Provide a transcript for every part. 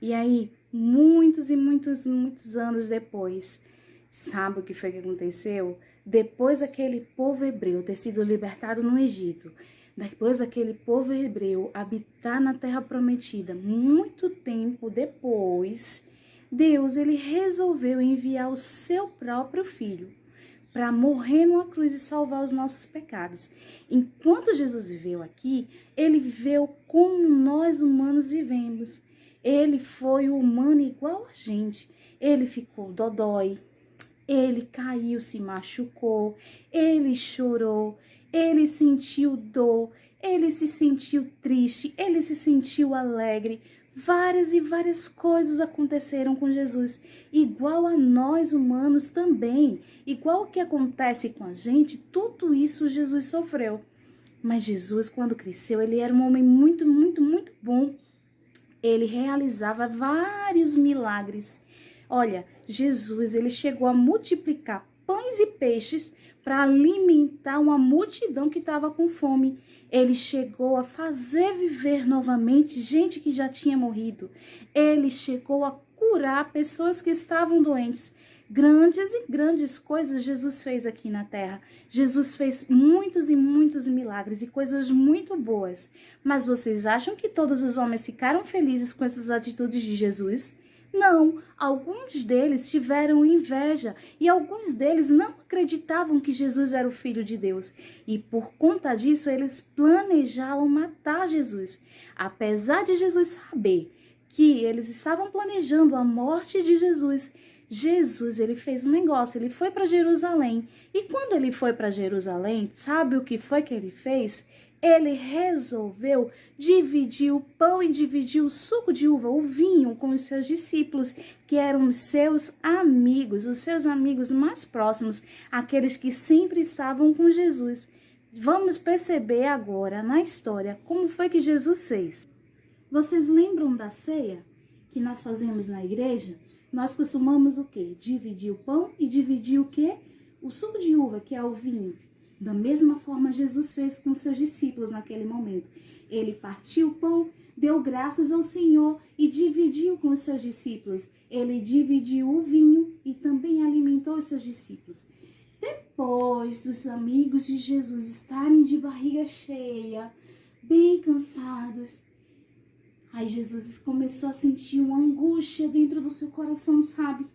E aí, muitos e muitos, muitos anos depois, sabe o que foi que aconteceu? Depois daquele povo hebreu ter sido libertado no Egito, depois daquele povo hebreu habitar na terra prometida, muito tempo depois, Deus ele resolveu enviar o seu próprio filho para morrer numa cruz e salvar os nossos pecados. Enquanto Jesus viveu aqui, ele viveu como nós humanos vivemos. Ele foi humano igual a gente. Ele ficou dodói, ele caiu, se machucou, ele chorou, ele sentiu dor, ele se sentiu triste, ele se sentiu alegre. Várias e várias coisas aconteceram com Jesus, igual a nós humanos também. Igual o que acontece com a gente, tudo isso Jesus sofreu. Mas Jesus, quando cresceu, ele era um homem muito, muito, muito bom. Ele realizava vários milagres. Olha, Jesus, ele chegou a multiplicar pães e peixes para alimentar uma multidão que estava com fome. Ele chegou a fazer viver novamente gente que já tinha morrido. Ele chegou a curar pessoas que estavam doentes. Grandes e grandes coisas Jesus fez aqui na terra. Jesus fez muitos e muitos milagres e coisas muito boas. Mas vocês acham que todos os homens ficaram felizes com essas atitudes de Jesus? Não, alguns deles tiveram inveja e alguns deles não acreditavam que Jesus era o Filho de Deus. E por conta disso, eles planejavam matar Jesus. Apesar de Jesus saber que eles estavam planejando a morte de Jesus, ele fez um negócio, ele foi para Jerusalém. E quando ele foi para Jerusalém, sabe o que foi que ele fez? Ele resolveu dividir o pão e dividir o suco de uva, o vinho, com os seus discípulos, que eram os seus amigos mais próximos, aqueles que sempre estavam com Jesus. Vamos perceber agora na história como foi que Jesus fez. Vocês lembram da ceia que nós fazemos na igreja? Nós costumamos o quê? Dividir o pão e dividir o quê? O suco de uva, que é o vinho. Da mesma forma, Jesus fez com seus discípulos naquele momento. Ele partiu o pão, deu graças ao Senhor e dividiu com os seus discípulos. Ele dividiu o vinho e também alimentou os seus discípulos. Depois dos amigos de Jesus estarem de barriga cheia, bem cansados, aí Jesus começou a sentir uma angústia dentro do seu coração, sabe?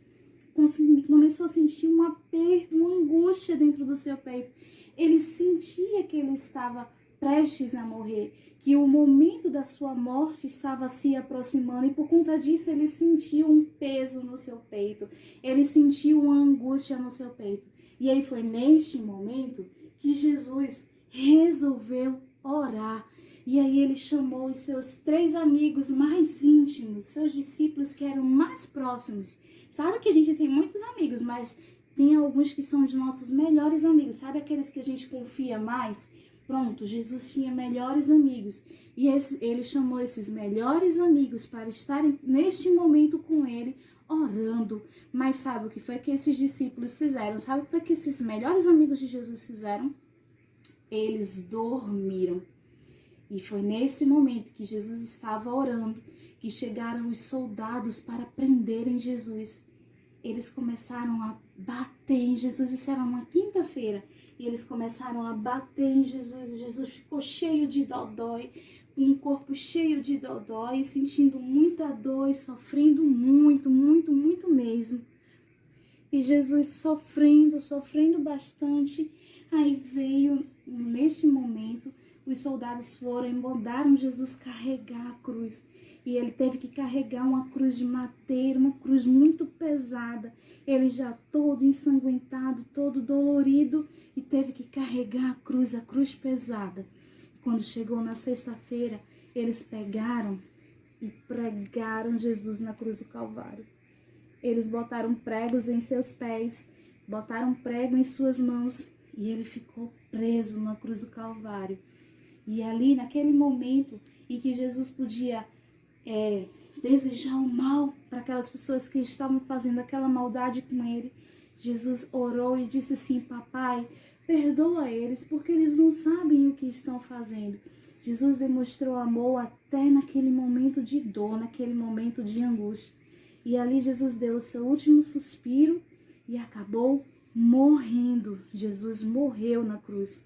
Começou a sentir um aperto, uma angústia dentro do seu peito. Ele sentia que ele estava prestes a morrer, que o momento da sua morte estava se aproximando e por conta disso ele sentiu um peso no seu peito, ele sentiu uma angústia no seu peito. E aí foi neste momento que Jesus resolveu orar. E aí ele chamou os seus 3 amigos mais íntimos, seus discípulos que eram mais próximos. Sabe que a gente tem muitos amigos, mas tem alguns que são os nossos melhores amigos. Sabe aqueles que a gente confia mais? Pronto, Jesus tinha melhores amigos. E ele chamou esses melhores amigos para estarem neste momento com ele, orando. Mas sabe o que foi que esses discípulos fizeram? Sabe o que foi que esses melhores amigos de Jesus fizeram? Eles dormiram. E foi nesse momento que Jesus estava orando, que chegaram os soldados para prenderem Jesus. Eles começaram a bater em Jesus, isso era uma quinta-feira, e eles começaram a bater em Jesus. Jesus ficou cheio de dodói, com um corpo cheio de dodói, sentindo muita dor e sofrendo muito, muito, muito mesmo. E Jesus sofrendo bastante. Aí veio, neste momento, os soldados foram e mandaram Jesus carregar a cruz. E ele teve que carregar uma cruz de madeira, uma cruz muito pesada. Ele já todo ensanguentado, todo dolorido, e teve que carregar a cruz pesada. Quando chegou na sexta-feira, eles pegaram e pregaram Jesus na cruz do Calvário. Eles botaram pregos em seus pés, botaram prego em suas mãos, e ele ficou preso na cruz do Calvário. E ali, naquele momento em que Jesus podia desejar o mal para aquelas pessoas que estavam fazendo aquela maldade com ele, Jesus orou e disse assim: Papai, perdoa eles, porque eles não sabem o que estão fazendo. Jesus demonstrou amor até naquele momento de dor, naquele momento de angústia. E ali Jesus deu o seu último suspiro e acabou morrendo. Jesus morreu na cruz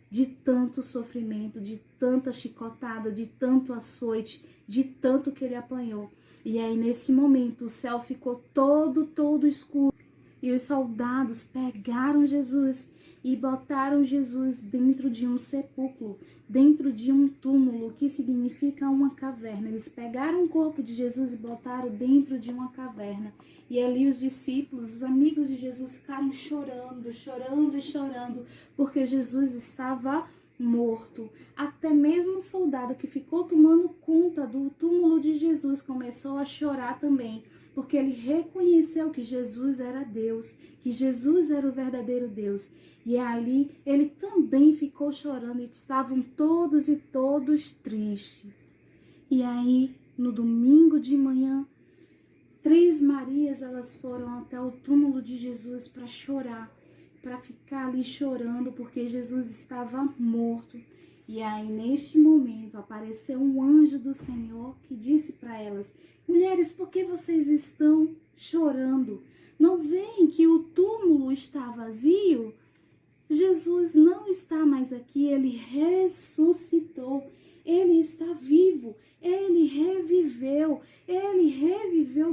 de tanto sofrimento, de tanta chicotada, de tanto açoite, de tanto que ele apanhou. E aí nesse momento o céu ficou todo escuro. E os soldados pegaram Jesus e botaram Jesus dentro de um sepulcro, dentro de um túmulo, que significa uma caverna. Eles pegaram o corpo de Jesus e botaram dentro de uma caverna. E ali os discípulos, os amigos de Jesus, ficaram chorando, porque Jesus estava morto. Até mesmo o soldado que ficou tomando conta do túmulo de Jesus começou a chorar também, porque ele reconheceu que Jesus era Deus, que Jesus era o verdadeiro Deus. E ali ele também ficou chorando e estavam todos tristes. E aí, no domingo de manhã, 3 Marias, elas foram até o túmulo de Jesus para chorar, para ficar ali chorando, porque Jesus estava morto. E aí, neste momento, apareceu um anjo do Senhor que disse para elas: mulheres, por que vocês estão chorando? Não veem que o túmulo está vazio? Jesus não está mais aqui, ele ressuscitou, ele está vivo, ele reviveu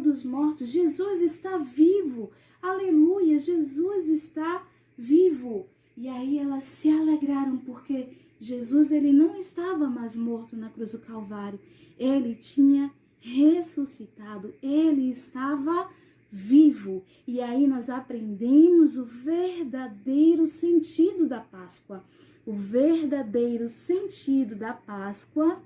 dos mortos. Jesus está vivo, aleluia, Jesus está vivo. E aí elas se alegraram, porque Jesus, ele não estava mais morto na cruz do Calvário, ele tinha ressuscitado, ele estava vivo. E aí nós aprendemos o verdadeiro sentido da Páscoa. O verdadeiro sentido da Páscoa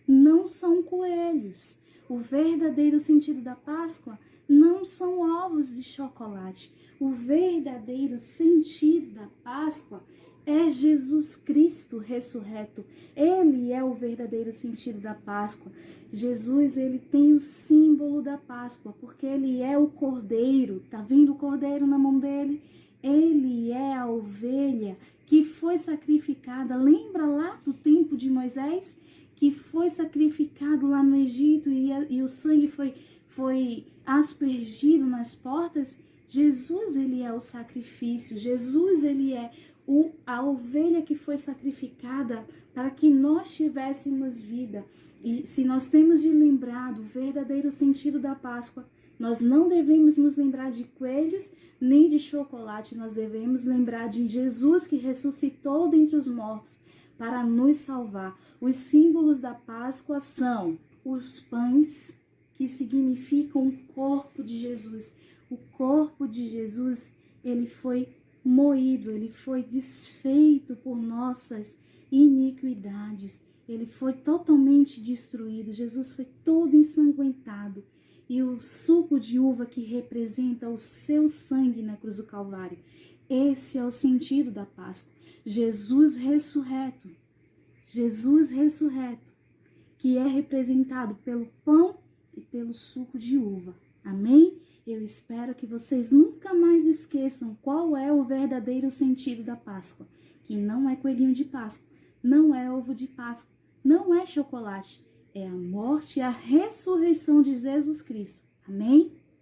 não são coelhos. O verdadeiro sentido da Páscoa não são ovos de chocolate. O verdadeiro sentido da Páscoa é Jesus Cristo ressurreto. Ele é o verdadeiro sentido da Páscoa. Jesus, ele tem o símbolo da Páscoa, porque ele é o cordeiro. Tá vendo o cordeiro na mão dele? Ele é a ovelha que foi sacrificada. Lembra lá do tempo de Moisés? Que foi sacrificado lá no Egito e o sangue foi aspergido nas portas. Jesus, ele é o sacrifício. Jesus, ele é a ovelha que foi sacrificada para que nós tivéssemos vida. E se nós temos de lembrar do verdadeiro sentido da Páscoa, nós não devemos nos lembrar de coelhos nem de chocolate, nós devemos lembrar de Jesus que ressuscitou dentre os mortos para nos salvar. Os símbolos da Páscoa são os pães, que significam o corpo de Jesus. O corpo de Jesus, ele foi moído, ele foi desfeito por nossas iniquidades. Ele foi totalmente destruído. Jesus foi todo ensanguentado. E o suco de uva que representa o seu sangue na cruz do Calvário. Esse é o sentido da Páscoa. Jesus ressurreto, que é representado pelo pão e pelo suco de uva. Amém? Eu espero que vocês nunca mais esqueçam qual é o verdadeiro sentido da Páscoa, que não é coelhinho de Páscoa, não é ovo de Páscoa, não é chocolate, é a morte e a ressurreição de Jesus Cristo. Amém?